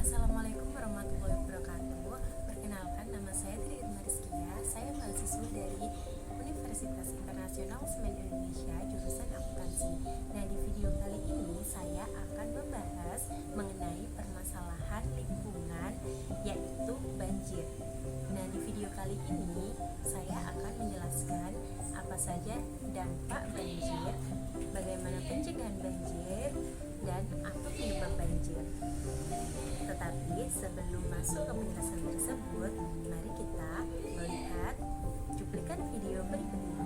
Assalamualaikum warahmatullahi wabarakatuh. Perkenalkan, nama saya Tri Irma Rizkia. Saya mahasiswa dari Universitas Internasional Semen Indonesia, jurusan akuntansi. Nah, di video kali ini saya akan membahas mengenai permasalahan lingkungan, yaitu banjir. Nah, di video kali ini saya akan menjelaskan apa saja dampak banjir, bagaimana pencegahan banjir, dan apa penyebab banjir. Tetapi sebelum masuk ke penjelasan tersebut, mari kita melihat cuplikan video berikut ini.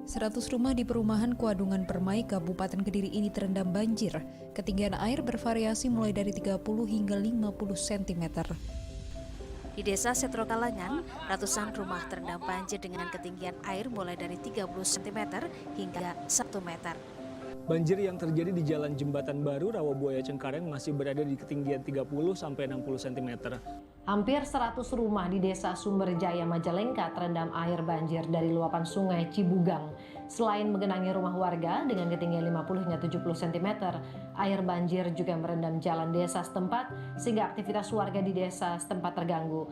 100 rumah di perumahan Kuadungan Permai, Kabupaten Kediri ini terendam banjir. Ketinggian air bervariasi mulai dari 30 hingga 50 cm. Di Desa Setro Kalangan, ratusan rumah terendam banjir dengan ketinggian air mulai dari 30 cm hingga 1 meter. Banjir yang terjadi di Jalan Jembatan Baru Rawabuaya Cengkareng masih berada di ketinggian 30 sampai 60 cm. Hampir 100 rumah di Desa Sumberjaya Majalengka terendam air banjir dari luapan Sungai Cibugang. Selain menggenangi rumah warga dengan ketinggian 50 hingga 70 cm, air banjir juga merendam jalan desa setempat sehingga aktivitas warga di desa setempat terganggu.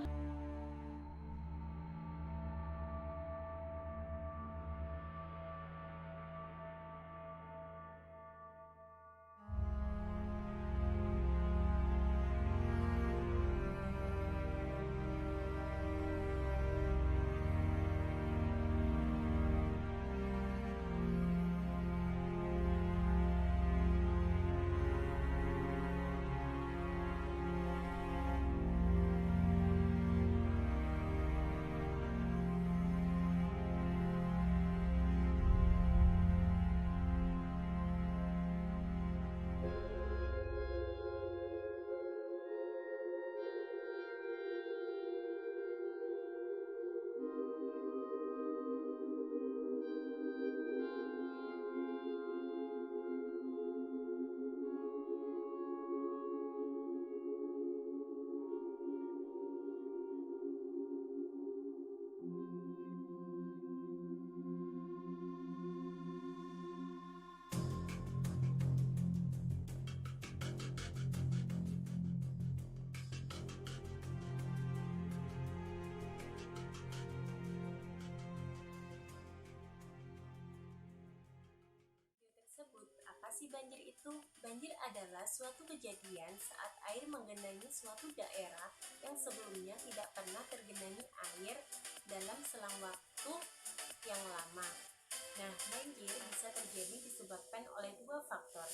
Apa sih banjir itu? Banjir adalah suatu kejadian saat air menggenangi suatu daerah yang sebelumnya tidak pernah tergenangi air dalam selang waktu yang lama. Nah, banjir bisa terjadi disebabkan oleh dua faktor.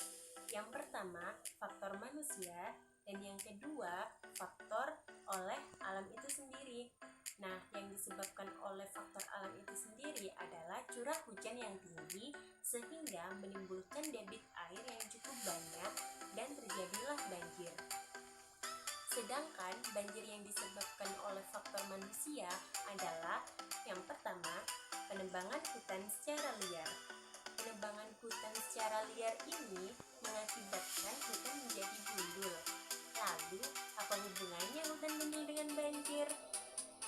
Yang pertama, faktor manusia, dan yang kedua, faktor oleh alam itu sendiri. Nah, yang disebabkan oleh faktor alam itu sendiri adalah curah hujan yang tinggi sehingga menimbulkan debit air yang cukup banyak dan terjadilah banjir. Sedangkan banjir yang disebabkan oleh faktor manusia adalah yang pertama, penebangan hutan secara liar. Penebangan hutan secara liar ini mengakibatkan hutan menjadi gundul. Lalu, apa hubungannya hutan gundul dengan banjir?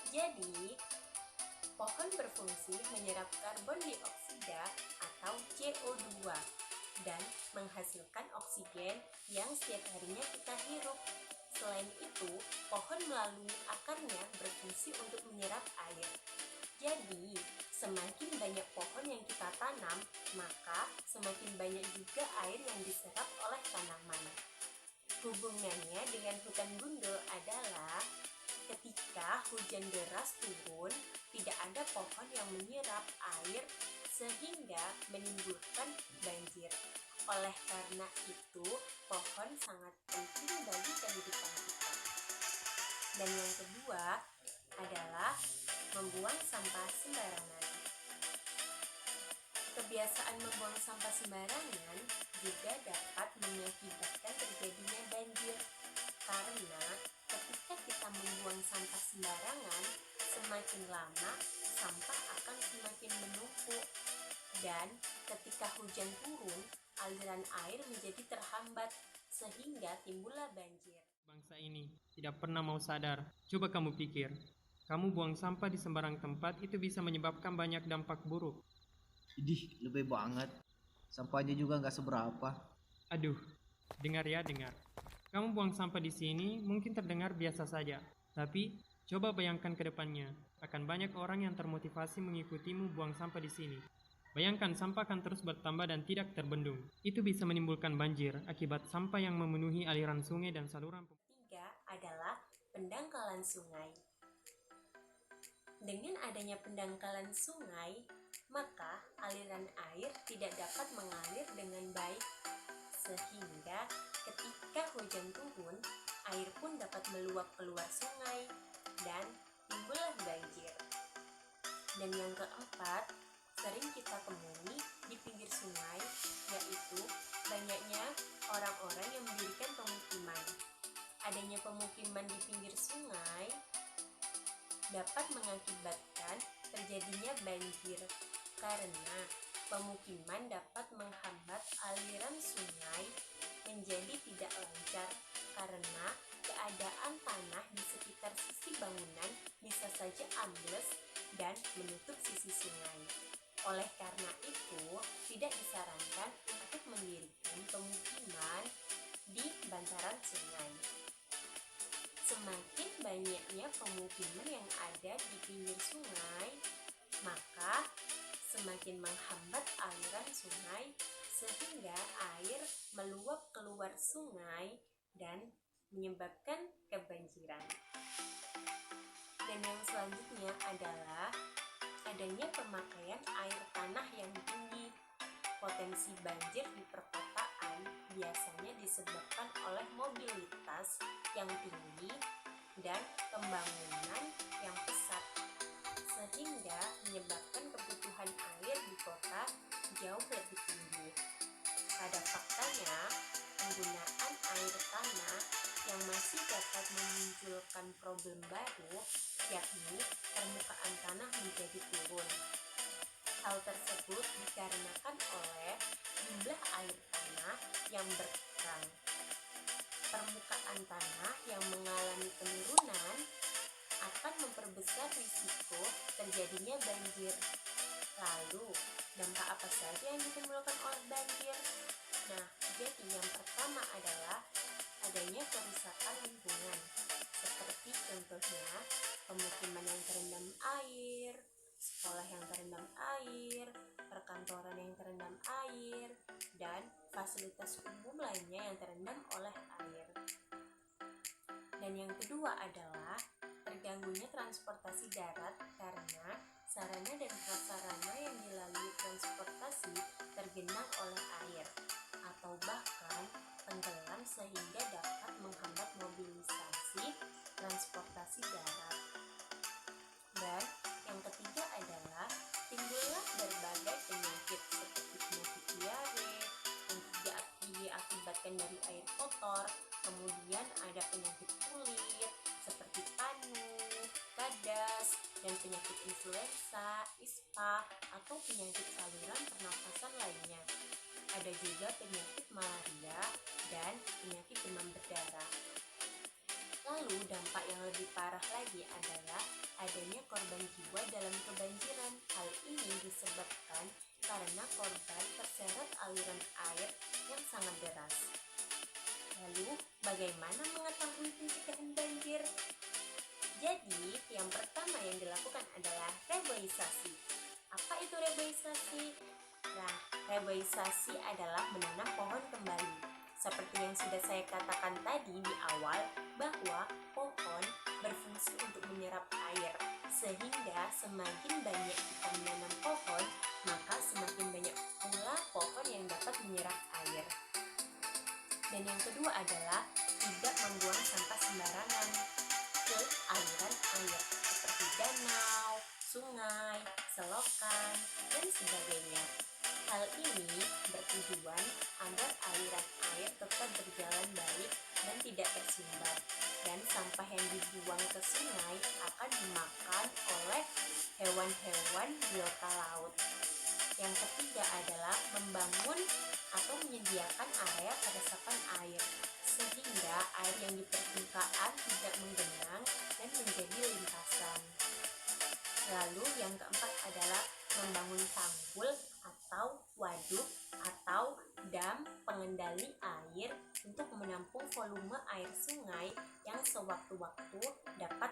Jadi, pohon berfungsi menyerap karbon dioksida atau CO2 dan menghasilkan oksigen yang setiap harinya kita hirup. Selain itu, pohon melalui akarnya berfungsi untuk menyerap air. Jadi, semakin banyak pohon yang kita tanam, maka semakin banyak juga air yang diserap oleh tanaman. Hubungannya dengan hutan gundul adalah ketika hujan deras turun, tidak ada pohon yang menyerap air sehingga menimbulkan banjir. Oleh karena itu, pohon sangat penting bagi kehidupan kita. Dan yang kedua adalah membuang sampah sembarangan. Kebiasaan membuang sampah sembarangan juga dapat mengakibatkan terjadinya banjir. Karena ketika kita membuang sampah sembarangan, semakin lama sampah akan semakin menumpuk. Dan ketika hujan turun, aliran air menjadi terhambat sehingga timbullah banjir. Bangsa ini tidak pernah mau sadar. Coba kamu pikir, kamu buang sampah di sembarang tempat itu bisa menyebabkan banyak dampak buruk. Idih, lebih banget. Sampahnya juga nggak seberapa. Aduh, dengar ya, dengar. Kamu buang sampah di sini mungkin terdengar biasa saja, tapi coba bayangkan ke depannya, akan banyak orang yang termotivasi mengikutimu buang sampah di sini. Bayangkan sampah akan terus bertambah dan tidak terbendung. Itu bisa menimbulkan banjir akibat sampah yang memenuhi aliran sungai dan saluran. Ketiga adalah pendangkalan sungai. Dengan adanya pendangkalan sungai, maka aliran air tidak dapat mengalir dengan baik, sehingga ketika hujan turun, air pun dapat meluap keluar sungai dan timbullah banjir. Dan yang keempat, sering kita temui di pinggir sungai, yaitu banyaknya orang-orang yang mendirikan pemukiman. Adanya pemukiman di pinggir sungai dapat mengakibatkan terjadinya banjir karena pemukiman dapat menghambat aliran sungai menjadi tidak lancar karena keadaan tanah di sekitar sisi bangunan bisa saja ambles dan menutup sisi sungai. Oleh karena itu, tidak disarankan untuk mendirikan pemukiman di bantaran sungai. Semakin banyaknya pemukiman yang ada di pinggir sungai, maka semakin menghambat aliran sungai sehingga air meluap keluar sungai dan menyebabkan kebanjiran. Dan yang selanjutnya adalah adanya pemakaian air tanah yang tinggi. Potensi banjir di perkotaan biasanya disebabkan oleh mobilitas yang tinggi dan pembangunan yang pesat, sehingga menyebabkan kebutuhan air di kota jauh lebih tinggi. Pada faktanya, penggunaan air tanah yang masih dapat memunculkan problem baru, yakni permukaan tanah menjadi turun. Hal tersebut dikarenakan oleh jumlah air tanah yang berkurang. Permukaan tanah yang mengalami penurunan akan memperbesar risiko terjadinya banjir. Lalu, dampak apa saja yang ditimbulkan oleh banjir? Nah, jadi yang pertama adalah adanya kerusakan lingkungan, seperti contohnya pemukiman yang terendam air, sekolah yang terendam air, perkantoran yang terendam air, dan fasilitas umum lainnya yang terendam oleh air. Dan yang kedua adalah terganggunya transportasi darat karena sarana dan prasarana yang dilalui transportasi tergenang oleh air atau bahkan tenggelam sehingga dapat menghambat mobilisasi transportasi darat. Dan yang ketiga adalah timbullah berbagai penyakit seperti penyakit diare yang diakibatkan dari air kotor, kemudian ada penyakit kulit seperti panu, kadas, dan penyakit influenza, ispa, atau penyakit saluran pernafasan lainnya. Ada juga penyakit malaria dan penyakit demam berdarah. Lalu dampak yang lebih parah lagi adalah adanya korban jiwa dalam kebanjiran. Hal ini disebabkan karena korban terseret aliran air yang sangat deras. Lalu, bagaimana mengetahui pencegahan banjir? Jadi, yang pertama yang dilakukan adalah reboisasi. Apa itu reboisasi? Nah, reboisasi adalah menanam pohon kembali. Seperti yang sudah saya katakan tadi di awal, bahwa pohon berfungsi untuk menyerap air, sehingga semakin banyak kita menanam pohon, maka semakin banyak pula pohon yang dapat menyerap air. Dan yang kedua adalah tidak membuang sampah sembarangan ke aliran air, seperti danau, sungai, selokan, dan sebagainya. Hal ini bertujuan agar aliran air tetap berjalan baik dan tidak tersumbat, dan sampah yang dibuang ke sungai akan dimakan oleh hewan-hewan biota laut. Yang ketiga adalah membangun atau menyediakan area peresapan air, sehingga air yang di permukaan tidak menggenang dan menjadi lintasan. Lalu yang keempat adalah membangun tanggul atau waduk atau dam pengendali air untuk menampung volume volume air sungai yang sewaktu-waktu dapat